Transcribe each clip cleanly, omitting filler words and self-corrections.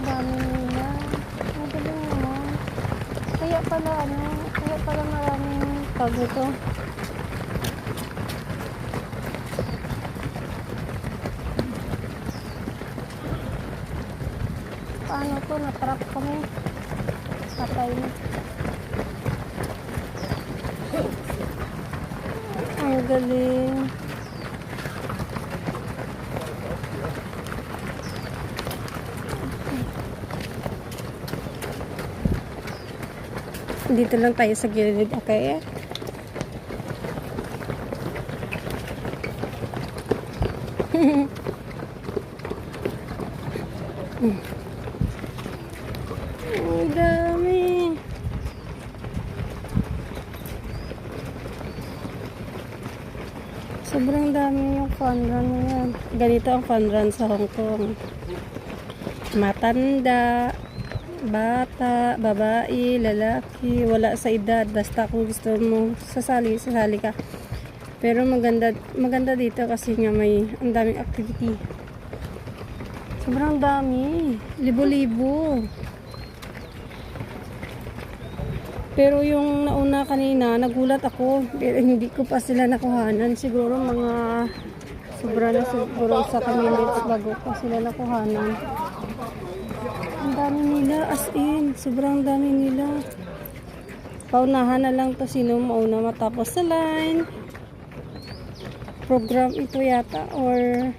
dami nila. Magaling naman. Kaya pala maraming tag ito. Paano to? Natrap kami. Patay na. Ang galing. Dito lang tayo sa gilid, okay? Ang dami. Sobrang dami yung fun run na yan. Ganito ang fun run sa Hong Kong. Matanda, bata, babae, lalaki, wala sa edad. Basta kung gusto mo sasali ka. Pero maganda dito kasi nga may ang daming activity. Sobrang dami. Libo-libo. Pero yung nauna kanina, nagulat ako. Pero hindi ko pa sila nakuhanan. Siguro sobra na siguro sa minutes bago pa sila nakuhanan. Ang dami nila, as in, sobrang dami nila. Paunahan na lang to sino mauna matapos sa line. Program ito yata or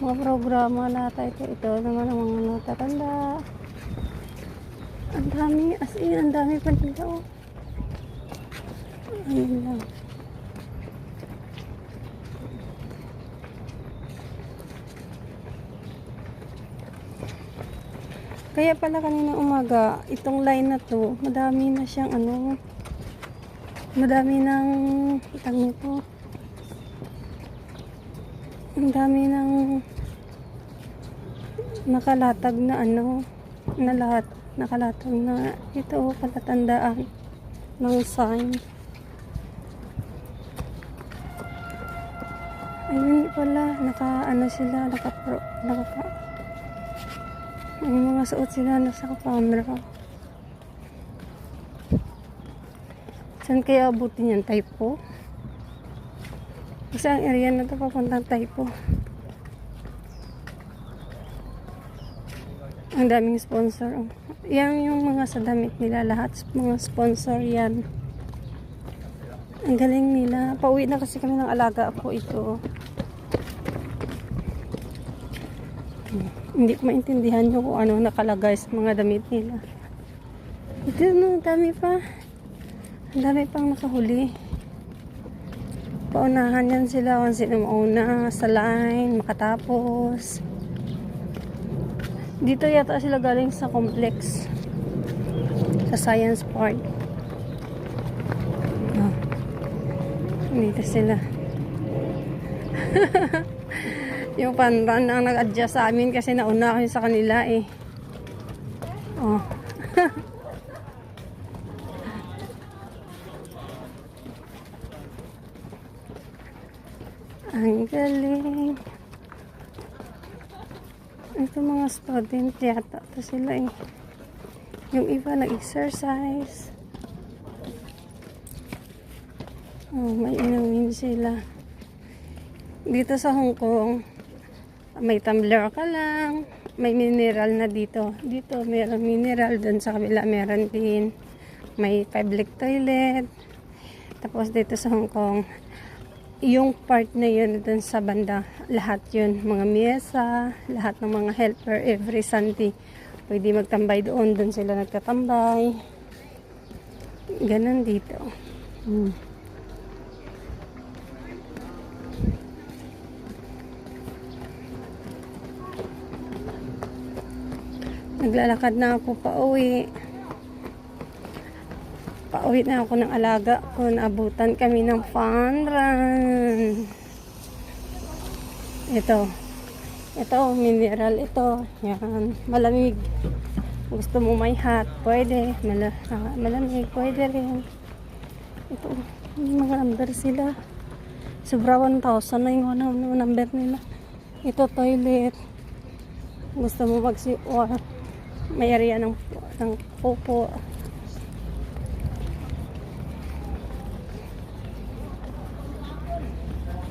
mga programa nata ito naman ang mga natatanda. Ang dami, as in, ang dami pa nila. Oh. Ayun lang. Kaya pala kanina umaga, itong line na to, madami na siyang madami ng itang nito. Ang dami ng nakalatag na na lahat. Nakalatag na ito, palatandaan ng sign. Ayun pala, sila, may mga suot sila sa camera. Saan kaya abutin yan? Taipo? Kasi ang area na ito papuntang Taipo. Ang daming sponsor. Oh. Yan yung mga sa damit nila. Lahat mga sponsor yan. Ang galing nila. Pauwi na kasi kami ng alaga ako ito. Hindi ko maintindihan yung kung ano nakalagay sa mga damit nila. Ito dami pa. Ang dami pang nakahuli. Paunahan yan sila kung sino mauna sa line, makatapos. Dito yata sila galing sa complex. Sa Science Park. Oh. Dito sila. Yung panran ang nag-adjust sa amin kasi nauna ako sa kanila eh. Oh. Ang galing. Ito mga student yata. Ito sila eh. Yung iba nag-exercise. Oh, may inumin sila. Dito sa Hong Kong, may tumbler ka lang. May mineral na dito. Dito meron mineral. Doon sa kabila meron din. May public toilet. Tapos dito sa Hong Kong, yung part na yun dun sa banda, lahat yun, mga mesa, lahat ng mga helper every Sunday pwede magtambay doon, dun sila nagtatambay. Ganon dito. Naglalakad na ako pauwi na ako ng alaga ko. Naabutan kami ng fun run. Ito mineral ito. Yan, malamig. Gusto mo may hot, pwede. Malamig, pwede rin. Ito, may mga number sila. Sobra 1,000 na yung number nila. Ito toilet. Gusto mo mag-CR, may area ng popo.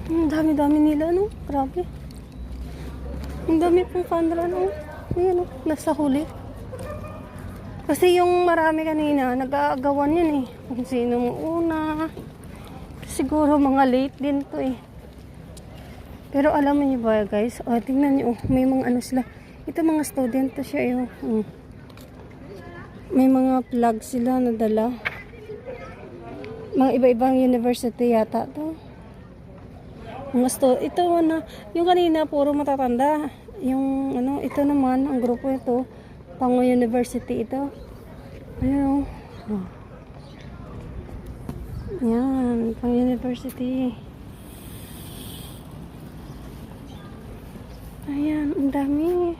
Ang dami-dami nila, no? Grabe. Ang dami pong camera, no? Ayan, no? Nasa huli. Kasi yung marami kanina, nag-aagawan yun eh. Kung sino mo una. Siguro mga late din to eh. Pero alam niyo ba guys, tingnan niyo, may mga ano sila. Ito mga student to siya eh. May mga flag sila na dala. Mga iba-ibang university yata to. Ito na, yung kanina puro matatanda. Yung ano, ito naman, ang grupo ito, pang university ito. Ayun. Yan, pang university. Ayan, ang dami.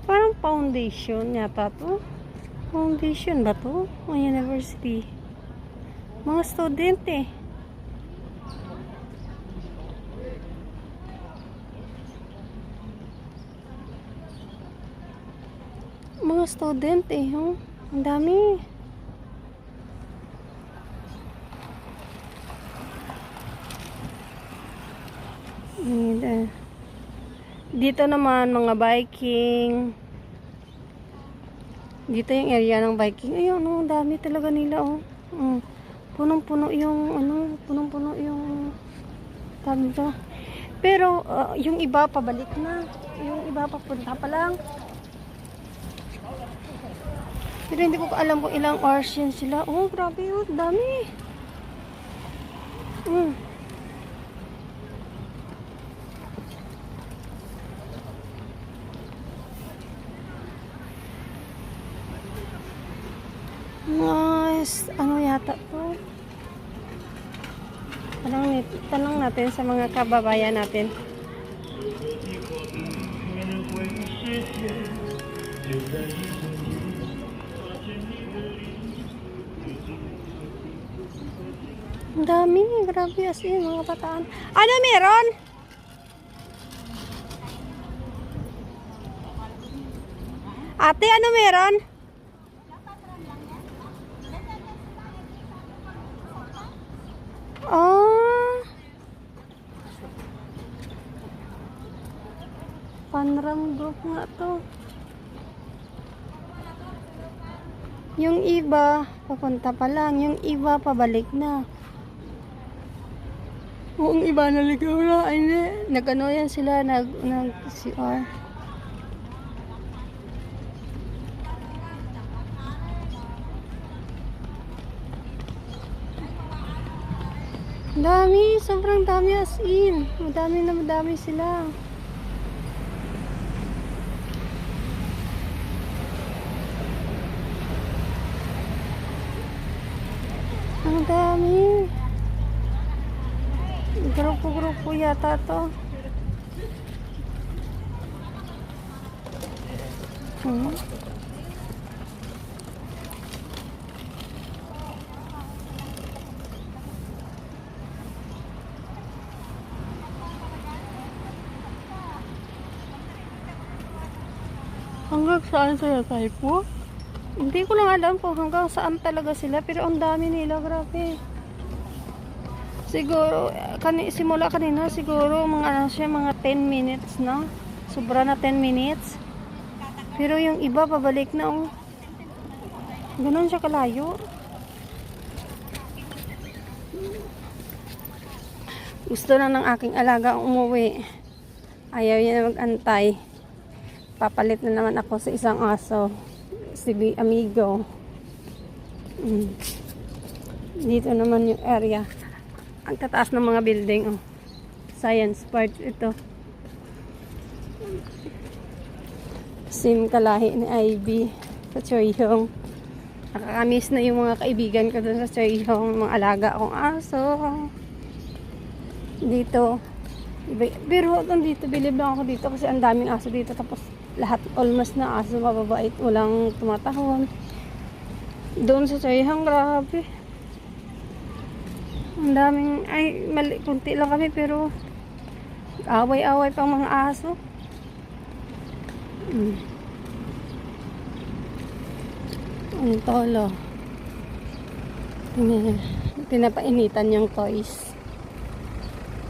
Parang foundation yata to. Foundation ba to? O university. Mga student eh. Mga student eh. Oh. Ang dami. And, dito naman mga biking. Dito yung area ng biking. Ayun, ang dami talaga nila oh. Punong-puno yung punong-puno yung dami to. Pero yung iba pabalik na. Yung iba papunta pa lang. Pero hindi ko alam kung ilang hours yan sila. Oh, grabe oh, dami. Nice. Ano yata to? Tanong natin sa mga kababayan natin. Ang dami. Grabe as in, mga bataan. Ano meron? Ate, ano meron? Panram group nga to. Yung iba, papunta pa lang. Yung iba, pabalik na. Yung iba, naligaw na. Ay, nag-ano yan sila, nag-CR. Dami, sobrang dami as in. Madami sila. Ang dami. Grupo-grupo yata to. Hanggang saan sila typo? Hindi ko lang alam kung hanggang saan talaga sila, pero ang dami nila, grabe. Siguro, simula kanina, siguro mga 10 minutes na. Sobra na 10 minutes. Pero yung iba, pabalik na, oh. Ganun siya kalayo. Gusto na ng aking alaga umuwi. Ayaw niya na mag-antay. Papalit na naman ako sa isang aso. Si Amigo. Dito naman yung area. Ang tataas ng mga building. Oh. Science part ito. Sim kalahi ni Ivy sa Choyhong. Nakakamiss na yung mga kaibigan ko doon sa Choyhong. Mga alaga akong aso. Dito. Pero dito, bilib lang ako dito kasi ang daming aso dito. Tapos lahat almost na aso, mababait, walang tumatahon. Doon sa Choyhong, grabe. Ang daming, kunti lang kami pero away-away pang mga aso. Mm. Ang tolo. Pinapainitan yung toys.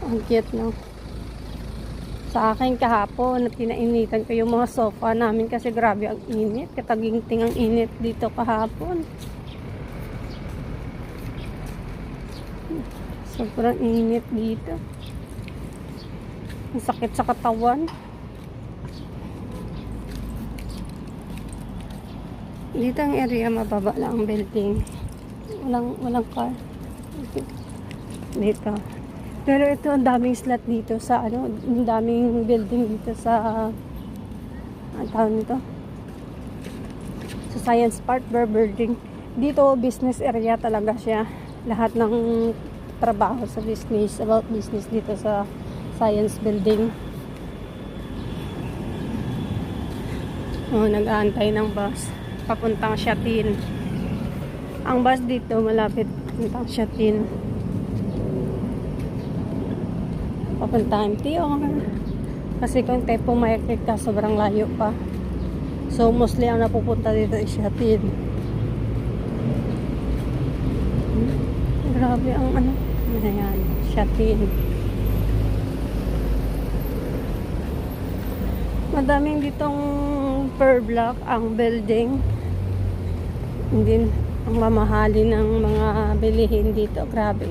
Ang cute, no? Sa akin kahapon, pinainitan ko yung mga sofa namin kasi grabe ang init. Kataginting ang init dito kahapon. Sobrang init dito. Ang sakit sa katawan. Dito ang area, mababa lang ang building. Walang car. Dito. Pero ito, ang daming slot dito sa ano, ang daming building dito sa ang tawag nito? Sa Science Park, building. Dito, business area talaga siya. Lahat ng trabaho sa business, about business dito sa Science Building. Oh, nag-aantay ng bus papuntang Shatin. Ang bus dito malapit papuntang Shatin. Papuntang MTR. Kasi kung Tepong Market ka, sobrang layo pa. So, mostly ang napupunta dito ay Shatin. Grabe ang ano. Ayan, Shatin. Madaming ditong per block ang building. Hindi ang mamahali ng mga bilihin dito. Grabe.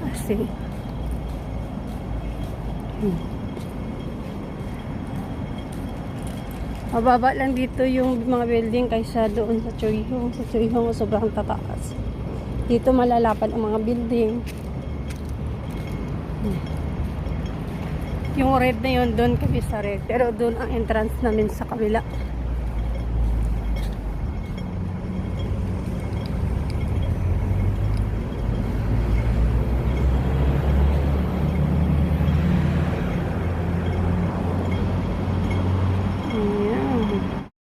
Kasi mababa lang dito yung mga building kaysa doon sa Chuyhong. Sa Chuyhong sobrang tataas. Dito malalapan ang mga building. Yung red na yun, doon kami sa red. Pero doon ang entrance namin sa kabila.